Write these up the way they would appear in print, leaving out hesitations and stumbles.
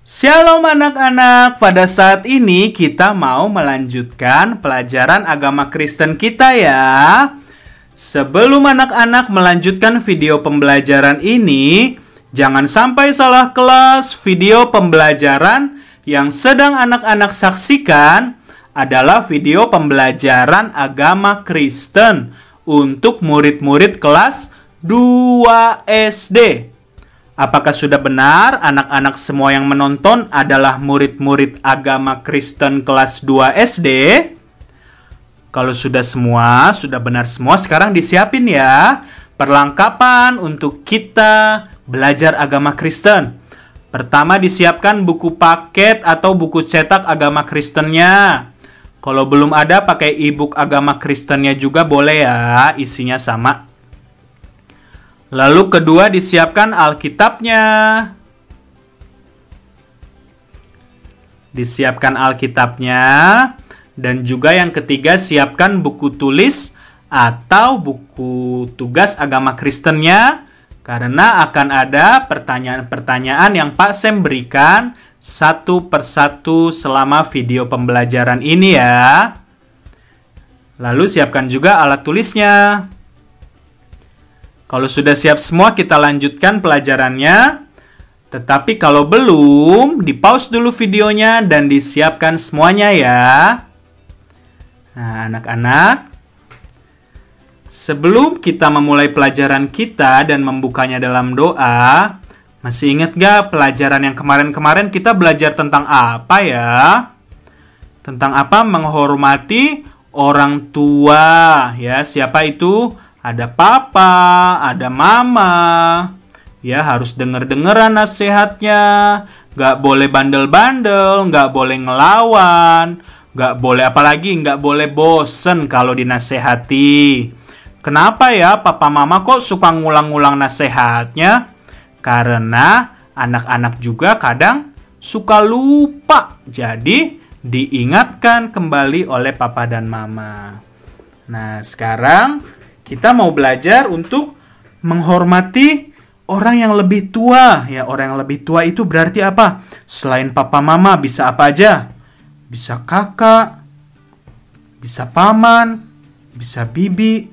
Shalom anak-anak, pada saat ini kita mau melanjutkan pelajaran agama Kristen kita ya. Sebelum anak-anak melanjutkan video pembelajaran ini, jangan sampai salah kelas. Video pembelajaran yang sedang anak-anak saksikan adalah video pembelajaran agama Kristen untuk murid-murid kelas 2 SD. Apakah sudah benar anak-anak semua yang menonton adalah murid-murid agama Kristen kelas 2 SD? Kalau sudah semua, sudah benar semua, sekarang disiapin ya perlengkapan untuk kita belajar agama Kristen. Pertama disiapkan buku paket atau buku cetak agama Kristennya. Kalau belum ada, pakai e-book agama Kristennya juga boleh ya, isinya sama. Lalu kedua disiapkan Alkitabnya. Disiapkan Alkitabnya. Dan juga yang ketiga siapkan buku tulis atau buku tugas agama Kristennya. Karena akan ada pertanyaan-pertanyaan yang Pak Sam berikan satu persatu selama video pembelajaran ini ya. Lalu siapkan juga alat tulisnya. Kalau sudah siap semua, kita lanjutkan pelajarannya. Tetapi kalau belum, di-pause dulu videonya dan disiapkan semuanya ya. Nah, anak-anak, sebelum kita memulai pelajaran kita dan membukanya dalam doa, masih ingat gak pelajaran yang kemarin-kemarin kita belajar tentang apa ya? Tentang apa? Menghormati orang tua. Ya, siapa itu? Ada papa, ada mama. Ya, harus denger-dengeran nasihatnya. Gak boleh bandel-bandel, gak boleh ngelawan. Gak boleh, apalagi gak boleh bosen kalau dinasehati. Kenapa ya papa mama kok suka ngulang-ngulang nasihatnya? Karena anak-anak juga kadang suka lupa. Jadi diingatkan kembali oleh papa dan mama. Nah, sekarang kita mau belajar untuk menghormati orang yang lebih tua. Ya, orang yang lebih tua itu berarti apa? Selain papa mama bisa apa aja? Bisa kakak, bisa paman, bisa bibi.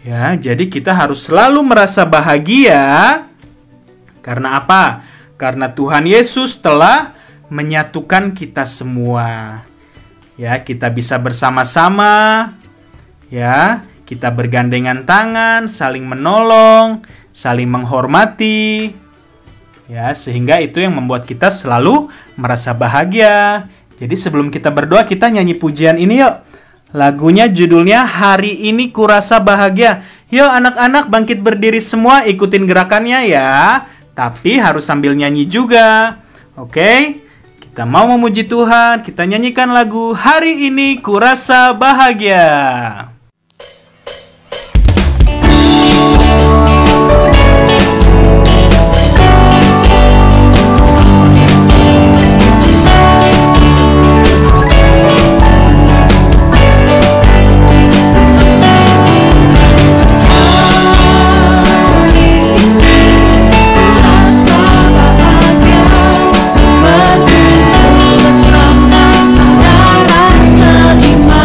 Ya, jadi kita harus selalu merasa bahagia. Karena apa? Karena Tuhan Yesus telah menyatukan kita semua. Ya, kita bisa bersama-sama. Ya, kita bergandengan tangan, saling menolong, saling menghormati. Ya, sehingga itu yang membuat kita selalu merasa bahagia. Jadi sebelum kita berdoa, kita nyanyi pujian ini yuk. Lagunya judulnya Hari Ini Kurasa Bahagia. Yuk anak-anak bangkit berdiri semua, ikutin gerakannya ya. Tapi harus sambil nyanyi juga. Oke? Kita mau memuji Tuhan, kita nyanyikan lagu Hari Ini Kurasa Bahagia. Bersama saudara seiman.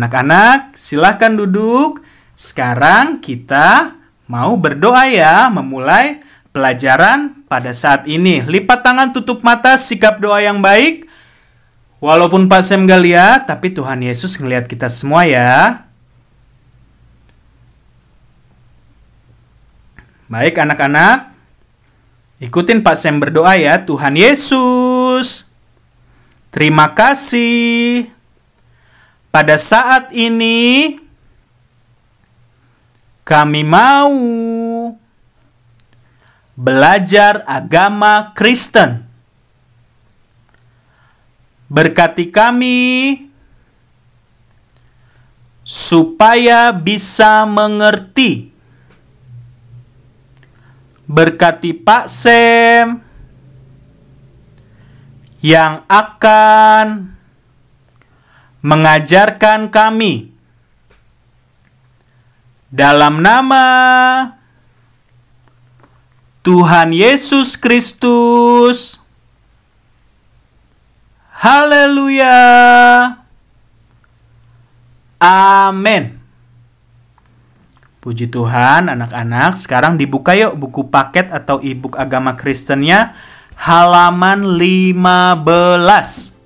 Anak-anak, silahkan duduk. Sekarang kita mau berdoa ya, memulai pelajaran pada saat ini. Lipat tangan, tutup mata, sikap doa yang baik. Walaupun Pak Sam gak lihat, tapi Tuhan Yesus ngelihat kita semua ya. Baik anak-anak, ikutin Pak Sam berdoa ya. Tuhan Yesus, terima kasih. Pada saat ini, kami mau belajar agama Kristen. Berkati kami supaya bisa mengerti. Berkati Pak Sam yang akan mengajarkan kami. Dalam nama Tuhan Yesus Kristus. Haleluya. Amin. Puji Tuhan, anak-anak. Sekarang dibuka yuk buku paket atau e-book agama Kristennya, halaman 15.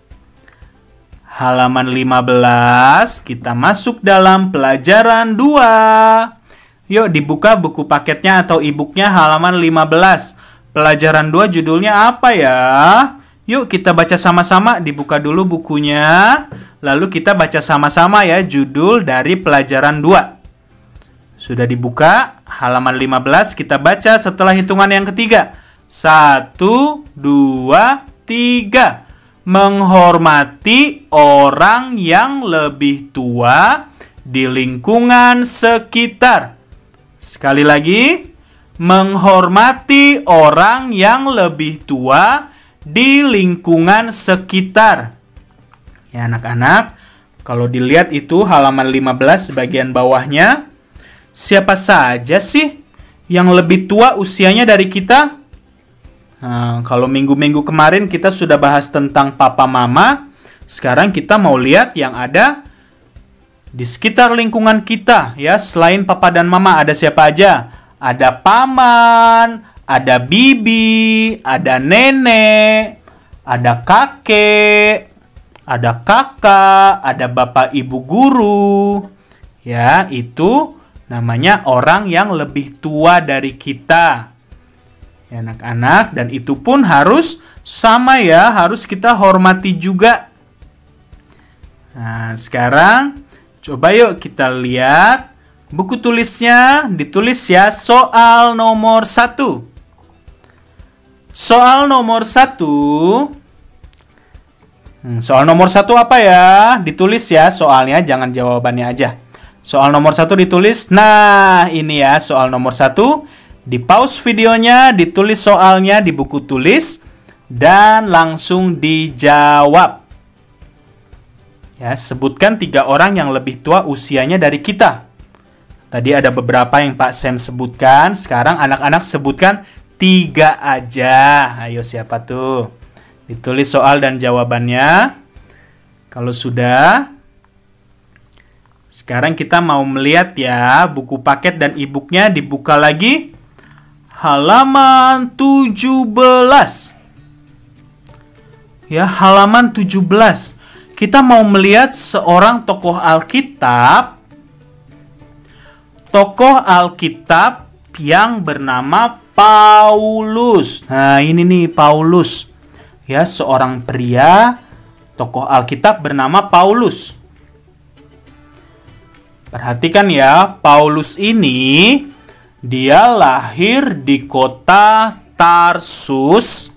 Halaman 15, kita masuk dalam pelajaran 2. Yuk dibuka buku paketnya atau e-booknya halaman 15. Pelajaran 2 judulnya apa ya? Yuk kita baca sama-sama, dibuka dulu bukunya. Lalu kita baca sama-sama ya judul dari pelajaran 2. Sudah dibuka, halaman 15 kita baca setelah hitungan yang ketiga. 1, 2, 3. Menghormati orang yang lebih tua di lingkungan sekitar. Sekali lagi, menghormati orang yang lebih tua di lingkungan sekitar. Ya anak-anak, kalau dilihat itu halaman 15 bagian bawahnya, siapa saja sih yang lebih tua usianya dari kita? Nah, kalau minggu-minggu kemarin kita sudah bahas tentang papa mama, sekarang kita mau lihat yang ada di sekitar lingkungan kita ya. Selain papa dan mama ada siapa aja? Ada paman, ada bibi, ada nenek, ada kakek, ada kakak, ada bapak ibu guru. Ya, itu namanya orang yang lebih tua dari kita. Ya, anak-anak, dan itu pun harus sama ya, harus kita hormati juga. Nah, sekarang coba yuk kita lihat buku tulisnya, ditulis ya soal nomor 1. Soal nomor 1. Soal nomor 1 apa ya? Ditulis ya soalnya, jangan jawabannya aja. Soal nomor 1 ditulis. Nah, ini ya soal nomor 1. Di pause videonya, ditulis soalnya di buku tulis, dan langsung dijawab. Ya, sebutkan 3 orang yang lebih tua usianya dari kita. Tadi ada beberapa yang Pak Sam sebutkan, sekarang anak-anak sebutkan 3 aja. Ayo siapa tuh? Ditulis soal dan jawabannya. Kalau sudah, sekarang kita mau melihat ya, buku paket dan e-booknya dibuka lagi. Halaman 17. Ya, halaman 17. Kita mau melihat seorang tokoh Alkitab. Tokoh Alkitab yang bernama Paulus. Nah, ini nih Paulus. Ya, seorang pria tokoh Alkitab bernama Paulus. Perhatikan ya, Paulus ini dia lahir di kota Tarsus.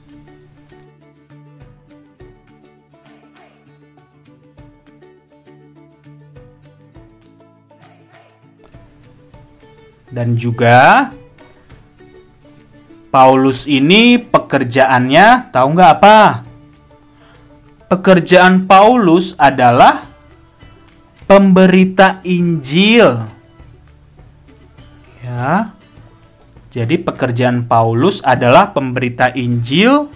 Dan juga Paulus ini pekerjaannya, tahu nggak apa? Pekerjaan Paulus adalah pemberita Injil. Ya. Jadi pekerjaan Paulus adalah pemberita Injil.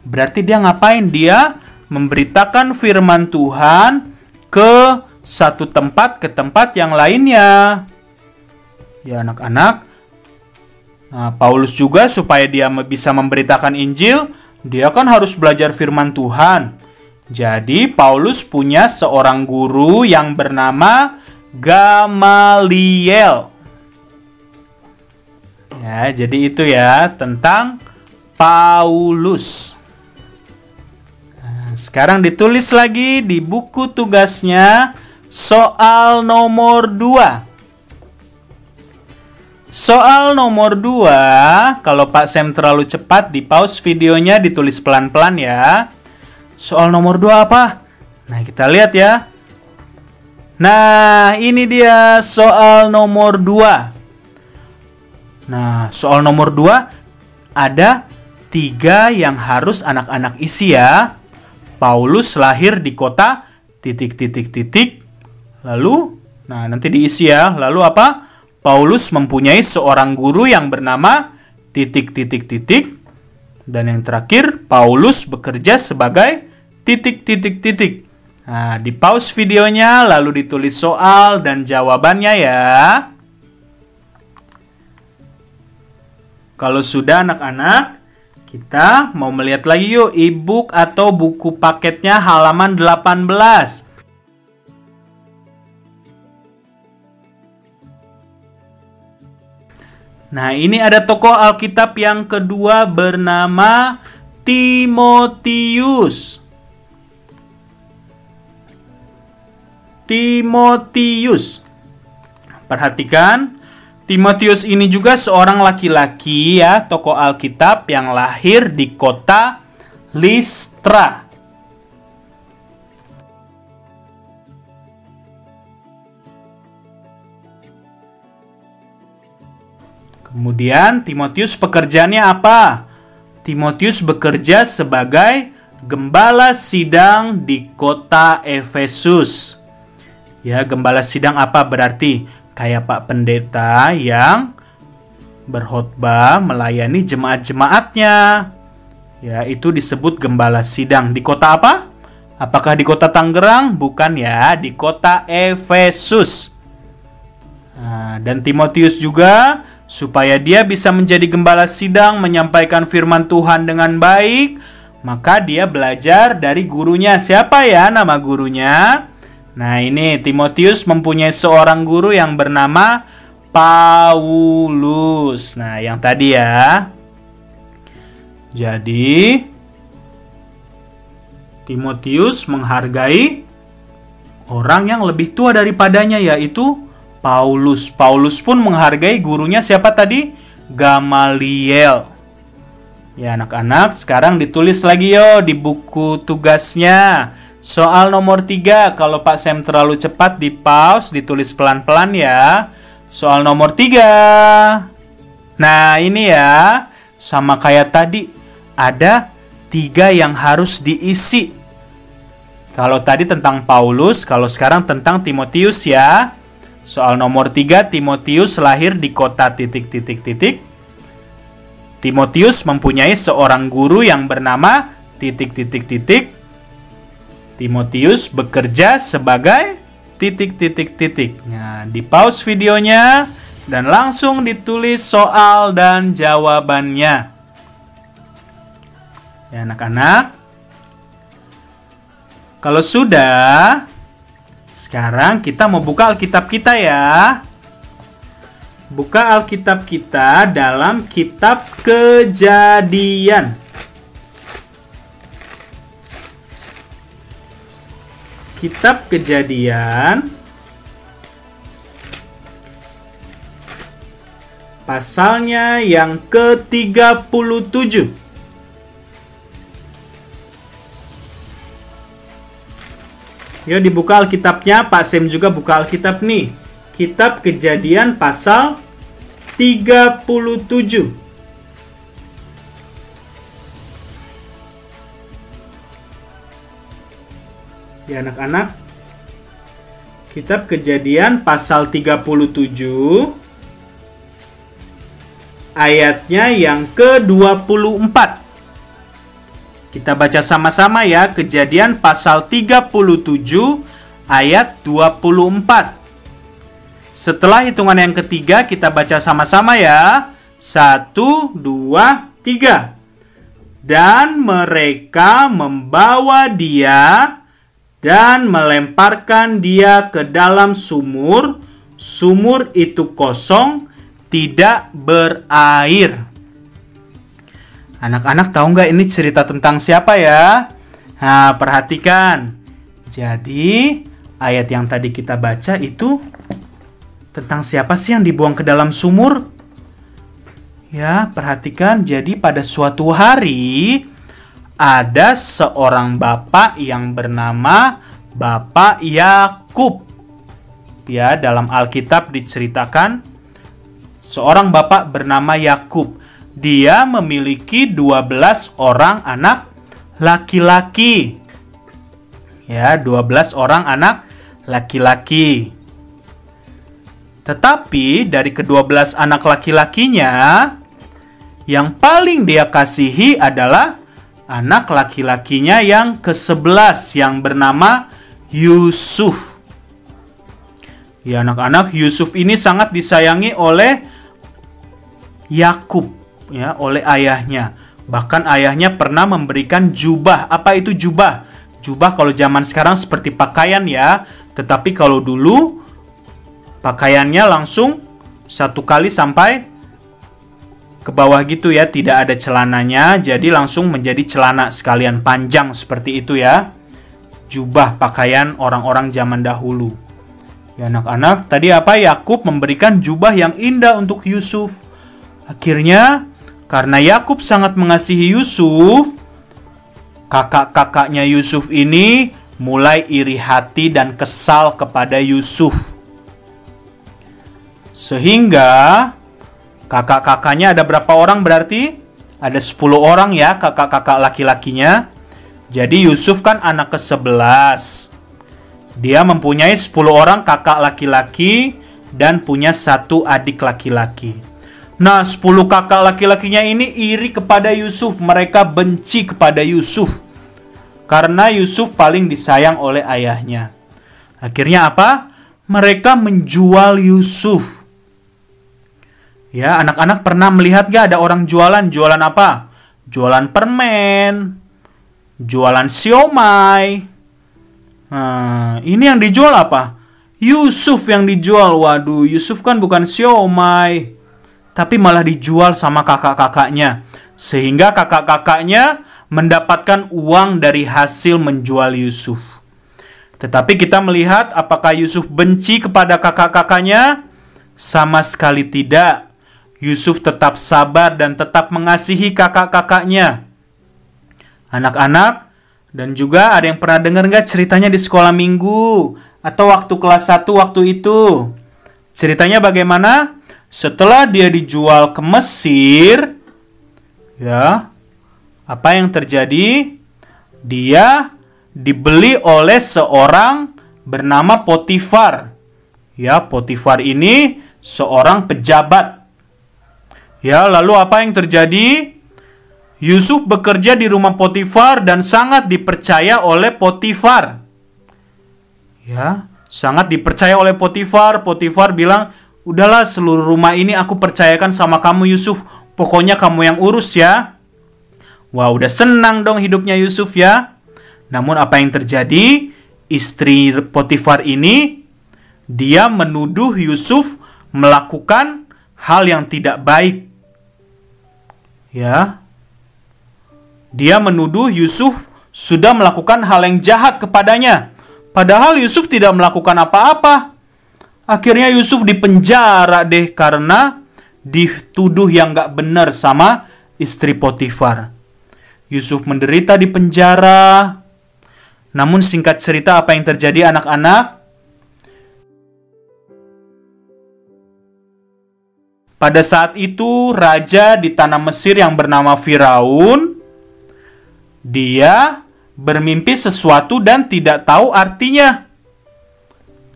Berarti dia ngapain? Dia memberitakan firman Tuhan ke satu tempat ke tempat yang lainnya. Ya anak-anak, nah, Paulus juga supaya dia bisa memberitakan Injil, dia kan harus belajar firman Tuhan. Jadi Paulus punya seorang guru yang bernama Gamaliel. Ya, jadi itu ya tentang Paulus. Nah, sekarang ditulis lagi di buku tugasnya soal nomor 2. Soal nomor 2, kalau Pak Sam terlalu cepat, di pause videonya, ditulis pelan-pelan ya. Soal nomor 2 apa? Nah, kita lihat ya. Nah, ini dia soal nomor 2. Nah, soal nomor 2 ada 3 yang harus anak-anak isi ya. Paulus lahir di kota ... Lalu, nah nanti diisi ya. Lalu apa? Paulus mempunyai seorang guru yang bernama ... Dan yang terakhir, Paulus bekerja sebagai ... Nah, di pause videonya lalu ditulis soal dan jawabannya ya. Kalau sudah anak-anak, kita mau melihat lagi yuk e-book atau buku paketnya halaman 18. Nah, ini ada tokoh Alkitab yang kedua bernama Timotius. Perhatikan, Timotius ini juga seorang laki-laki ya, tokoh Alkitab yang lahir di kota Listra. Kemudian Timotius pekerjaannya apa? Timotius bekerja sebagai gembala sidang di kota Efesus. Ya, gembala sidang apa berarti? Kayak Pak Pendeta yang berkhotbah melayani jemaat-jemaatnya. Ya, itu disebut gembala sidang. Di kota apa? Apakah di kota Tangerang? Bukan ya, di kota Efesus. Nah, dan Timotius juga supaya dia bisa menjadi gembala sidang, menyampaikan firman Tuhan dengan baik, maka dia belajar dari gurunya. Siapa ya nama gurunya? Nah, ini Timotius mempunyai seorang guru yang bernama Paulus. Nah, yang tadi ya. Jadi, Timotius menghargai orang yang lebih tua daripadanya, yaitu Paulus. Paulus pun menghargai gurunya siapa tadi? Gamaliel. Ya, anak-anak, sekarang ditulis lagi yo di buku tugasnya. Soal nomor 3, kalau Pak Sam terlalu cepat di pause, ditulis pelan-pelan ya. Soal nomor 3. Nah, ini ya, sama kayak tadi, ada 3 yang harus diisi. Kalau tadi tentang Paulus, kalau sekarang tentang Timotius ya. Soal nomor 3, Timotius lahir di kota ... Timotius mempunyai seorang guru yang bernama ... Timotius bekerja sebagai ... Nah, di pause videonya dan langsung ditulis soal dan jawabannya. Ya, anak-anak. Kalau sudah, sekarang kita mau buka Alkitab kita ya. Buka Alkitab kita dalam kitab Kejadian. Kitab Kejadian pasalnya yang ke-37. Yuk dibuka Alkitabnya, Pak Sam juga buka Alkitab nih. Kitab Kejadian pasal 37. Ya anak-anak, Kitab Kejadian pasal 37 ayatnya yang ke-24. Kita baca sama-sama ya, Kejadian pasal 37 ayat 24. Setelah hitungan yang ketiga, kita baca sama-sama ya. 1, 2, 3. Dan mereka membawa dia dan melemparkan dia ke dalam sumur. Sumur itu kosong, tidak berair. Anak-anak tahu nggak ini cerita tentang siapa ya? Nah, perhatikan. Jadi, ayat yang tadi kita baca itu tentang siapa sih yang dibuang ke dalam sumur? Ya, perhatikan. Jadi pada suatu hari ada seorang bapak yang bernama Bapak Yakub. Ya, dalam Alkitab diceritakan seorang bapak bernama Yakub. Dia memiliki 12 orang anak laki-laki. Ya, 12 orang anak laki-laki. Tetapi dari ke-12 anak laki-lakinya, yang paling dia kasihi adalah anak laki-lakinya yang ke-11 yang bernama Yusuf. Ya, anak-anak, Yusuf ini sangat disayangi oleh Yakub, ya, oleh ayahnya. Bahkan ayahnya pernah memberikan jubah. Apa itu jubah? Jubah kalau zaman sekarang seperti pakaian ya, tetapi kalau dulu pakaiannya langsung satu kali sampai ke bawah gitu ya, tidak ada celananya, jadi langsung menjadi celana sekalian panjang seperti itu ya. Jubah pakaian orang-orang zaman dahulu. Ya anak-anak, tadi apa? Yakub memberikan jubah yang indah untuk Yusuf. Akhirnya, karena Yakub sangat mengasihi Yusuf, kakak-kakaknya Yusuf ini mulai iri hati dan kesal kepada Yusuf. Sehingga kakak-kakaknya ada berapa orang berarti? Ada 10 orang ya kakak-kakak laki-lakinya. Jadi Yusuf kan anak ke-11. Dia mempunyai 10 orang kakak laki-laki dan punya 1 adik laki-laki. Nah, 10 kakak laki-lakinya ini iri kepada Yusuf. Mereka benci kepada Yusuf. Karena Yusuf paling disayang oleh ayahnya. Akhirnya apa? Mereka menjual Yusuf. Ya, anak-anak pernah melihat gak ada orang jualan? Jualan apa? Jualan permen, jualan siomay. Nah, ini yang dijual apa? Yusuf yang dijual. Waduh, Yusuf kan bukan siomay, tapi malah dijual sama kakak-kakaknya. Sehingga kakak-kakaknya mendapatkan uang dari hasil menjual Yusuf. Tetapi kita melihat apakah Yusuf benci kepada kakak-kakaknya? Sama sekali tidak. Yusuf tetap sabar dan tetap mengasihi kakak-kakaknya. Anak-anak, dan juga ada yang pernah dengar nggak ceritanya di sekolah minggu? Atau waktu kelas 1 waktu itu? Ceritanya bagaimana? Setelah dia dijual ke Mesir, ya, apa yang terjadi? Dia dibeli oleh seorang bernama Potifar. Ya, Potifar ini seorang pejabat. Ya, lalu apa yang terjadi? Yusuf bekerja di rumah Potifar dan sangat dipercaya oleh Potifar. Ya, sangat dipercaya oleh Potifar. Potifar bilang, "Udahlah, seluruh rumah ini aku percayakan sama kamu Yusuf. Pokoknya kamu yang urus ya." Wah, udah senang dong hidupnya Yusuf ya. Namun apa yang terjadi? Istri Potifar ini, dia menuduh Yusuf melakukan hal yang tidak baik. Ya. Dia menuduh Yusuf sudah melakukan hal yang jahat kepadanya. Padahal Yusuf tidak melakukan apa-apa. Akhirnya Yusuf dipenjara deh karena dituduh yang gak benar sama istri Potifar. Yusuf menderita di penjara. Namun singkat cerita apa yang terjadi anak-anak? Pada saat itu raja di tanah Mesir yang bernama Firaun, dia bermimpi sesuatu dan tidak tahu artinya.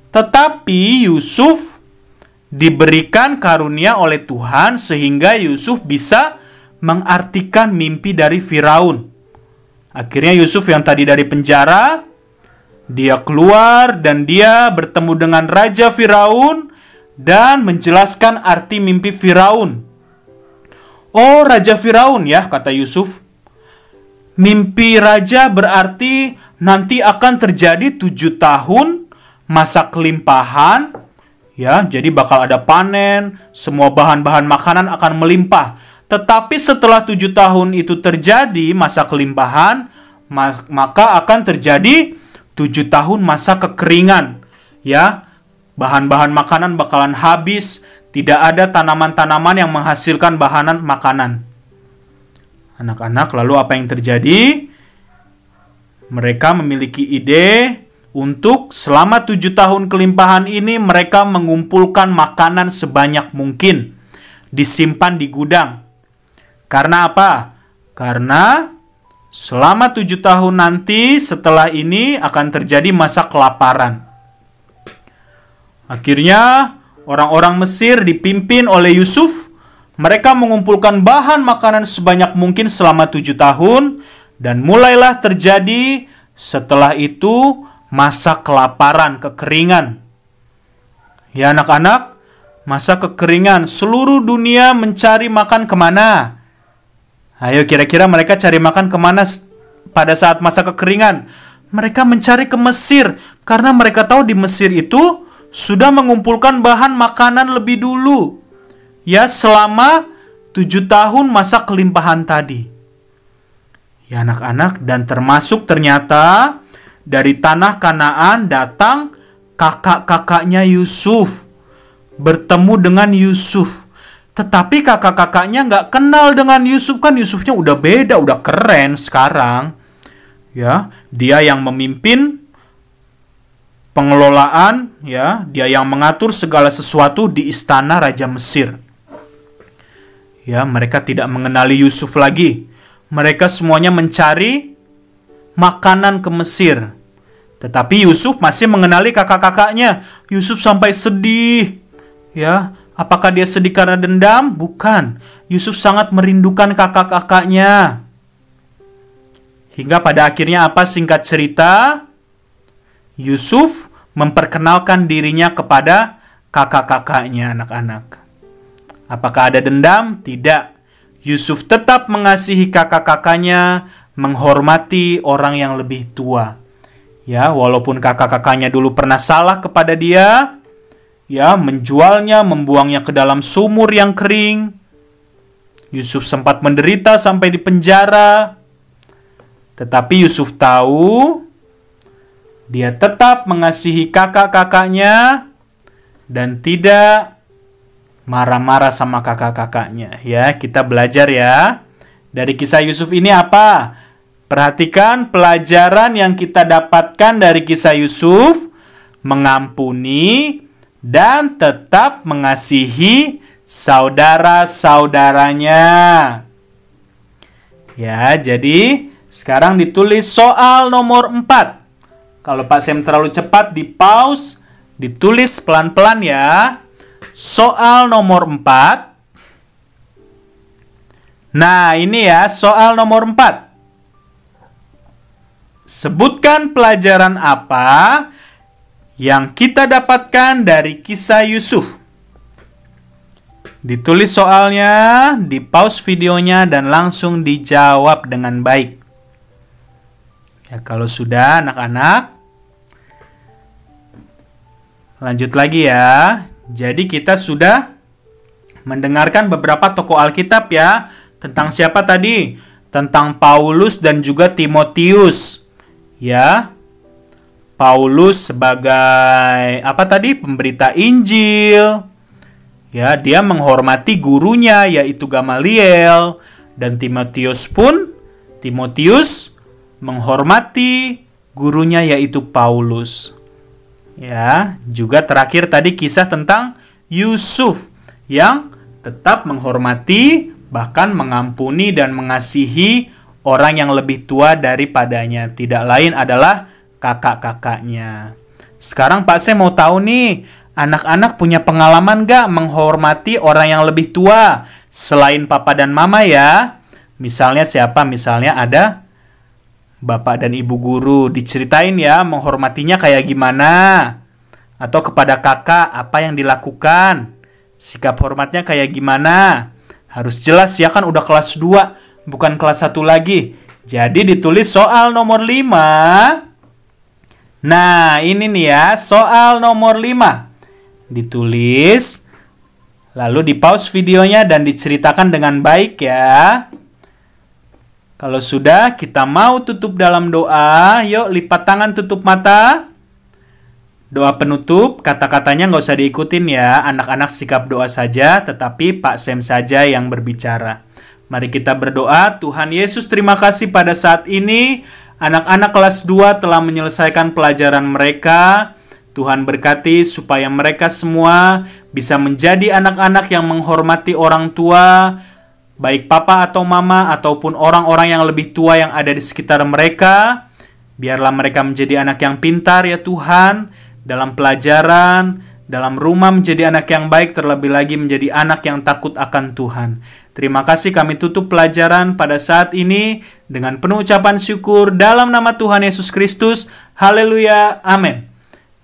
Tetapi Yusuf diberikan karunia oleh Tuhan sehingga Yusuf bisa mengartikan mimpi dari Firaun. Akhirnya Yusuf yang tadi dari penjara Dia keluar dan dia bertemu dengan Raja Firaun dan menjelaskan arti mimpi Firaun. "Oh, Raja Firaun," ya, kata Yusuf. "Mimpi raja berarti nanti akan terjadi 7 tahun masa kelimpahan. Ya, jadi bakal ada panen, semua bahan-bahan makanan akan melimpah. Tetapi setelah 7 tahun itu terjadi masa kelimpahan, maka akan terjadi 7 tahun masa kekeringan. Ya, bahan-bahan makanan bakalan habis, tidak ada tanaman-tanaman yang menghasilkan bahan makanan." Anak-anak, lalu apa yang terjadi? Mereka memiliki ide untuk selama 7 tahun kelimpahan ini mereka mengumpulkan makanan sebanyak mungkin, disimpan di gudang. Karena apa? Karena selama 7 tahun nanti setelah ini akan terjadi masa kelaparan. Akhirnya orang-orang Mesir dipimpin oleh Yusuf. Mereka mengumpulkan bahan makanan sebanyak mungkin selama 7 tahun. Dan mulailah terjadi setelah itu masa kelaparan, kekeringan. Ya anak-anak, masa kekeringan. Seluruh dunia mencari makan kemana? Ayo kira-kira mereka cari makan kemana pada saat masa kekeringan? Mereka mencari ke Mesir. Karena mereka tahu di Mesir itu sudah mengumpulkan bahan makanan lebih dulu. Ya, selama 7 tahun masa kelimpahan tadi. Ya anak-anak, dan termasuk ternyata dari tanah Kanaan datang kakak-kakaknya Yusuf. Bertemu dengan Yusuf. Tetapi kakak-kakaknya nggak kenal dengan Yusuf. Kan Yusufnya udah beda, udah keren sekarang. Ya, dia yang memimpin pengelolaan, ya, dia yang mengatur segala sesuatu di istana Raja Mesir. Ya, mereka tidak mengenali Yusuf lagi. Mereka semuanya mencari makanan ke Mesir. Tetapi Yusuf masih mengenali kakak-kakaknya. Yusuf sampai sedih. Ya, apakah dia sedih karena dendam? Bukan. Yusuf sangat merindukan kakak-kakaknya. Hingga pada akhirnya apa singkat cerita? Yusuf memperkenalkan dirinya kepada kakak-kakaknya, anak-anak. Apakah ada dendam? Tidak. Yusuf tetap mengasihi kakak-kakaknya, menghormati orang yang lebih tua. Ya, walaupun kakak-kakaknya dulu pernah salah kepada dia, ya, menjualnya, membuangnya ke dalam sumur yang kering. Yusuf sempat menderita sampai di penjara. Tetapi Yusuf tahu dia tetap mengasihi kakak-kakaknya dan tidak marah-marah sama kakak-kakaknya. Ya, kita belajar ya. Dari kisah Yusuf ini apa? Perhatikan pelajaran yang kita dapatkan dari kisah Yusuf. Mengampuni dan tetap mengasihi saudara-saudaranya. Ya, jadi sekarang ditulis soal nomor 4. Kalau Pak Sem terlalu cepat, di pause, ditulis pelan-pelan ya. Soal nomor 4. Nah, ini ya soal nomor 4. Sebutkan pelajaran apa yang kita dapatkan dari kisah Yusuf. Ditulis soalnya, di pause videonya, dan langsung dijawab dengan baik. Ya, kalau sudah anak-anak, lanjut lagi ya. Jadi kita sudah mendengarkan beberapa tokoh Alkitab ya. Tentang siapa tadi? Tentang Paulus dan juga Timotius. Ya. Paulus sebagai apa tadi? Pemberita Injil. Ya, dia menghormati gurunya yaitu Gamaliel, dan Timotius menghormati gurunya yaitu Paulus. Ya, juga terakhir tadi kisah tentang Yusuf yang tetap menghormati, bahkan mengampuni dan mengasihi orang yang lebih tua daripadanya. Tidak lain adalah kakak-kakaknya. Sekarang Pak Sem mau tahu nih, anak-anak punya pengalaman gak menghormati orang yang lebih tua selain papa dan mama ya? Misalnya siapa? Misalnya ada Bapak dan Ibu guru, diceritain ya menghormatinya kayak gimana. Atau kepada kakak, apa yang dilakukan. Sikap hormatnya kayak gimana. Harus jelas ya, kan udah kelas 2, bukan kelas 1 lagi. Jadi ditulis soal nomor 5. Nah, ini nih ya, soal nomor 5. Ditulis, lalu di-pause videonya dan diceritakan dengan baik ya. Kalau sudah, kita mau tutup dalam doa. Yuk, lipat tangan, tutup mata. Doa penutup, kata-katanya nggak usah diikutin ya. Anak-anak sikap doa saja, tetapi Pak Sam saja yang berbicara. Mari kita berdoa. Tuhan Yesus, terima kasih pada saat ini. Anak-anak kelas 2 telah menyelesaikan pelajaran mereka. Tuhan berkati supaya mereka semua bisa menjadi anak-anak yang menghormati orang tua, baik papa atau mama, ataupun orang-orang yang lebih tua yang ada di sekitar mereka. Biarlah mereka menjadi anak yang pintar ya Tuhan, dalam pelajaran, dalam rumah menjadi anak yang baik, terlebih lagi menjadi anak yang takut akan Tuhan. Terima kasih, kami tutup pelajaran pada saat ini dengan penuh ucapan syukur dalam nama Tuhan Yesus Kristus. Haleluya, amin.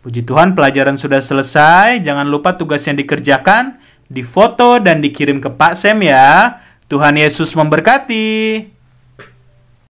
Puji Tuhan, pelajaran sudah selesai. Jangan lupa tugasnya dikerjakan, difoto dan dikirim ke Pak Sam ya. Tuhan Yesus memberkati.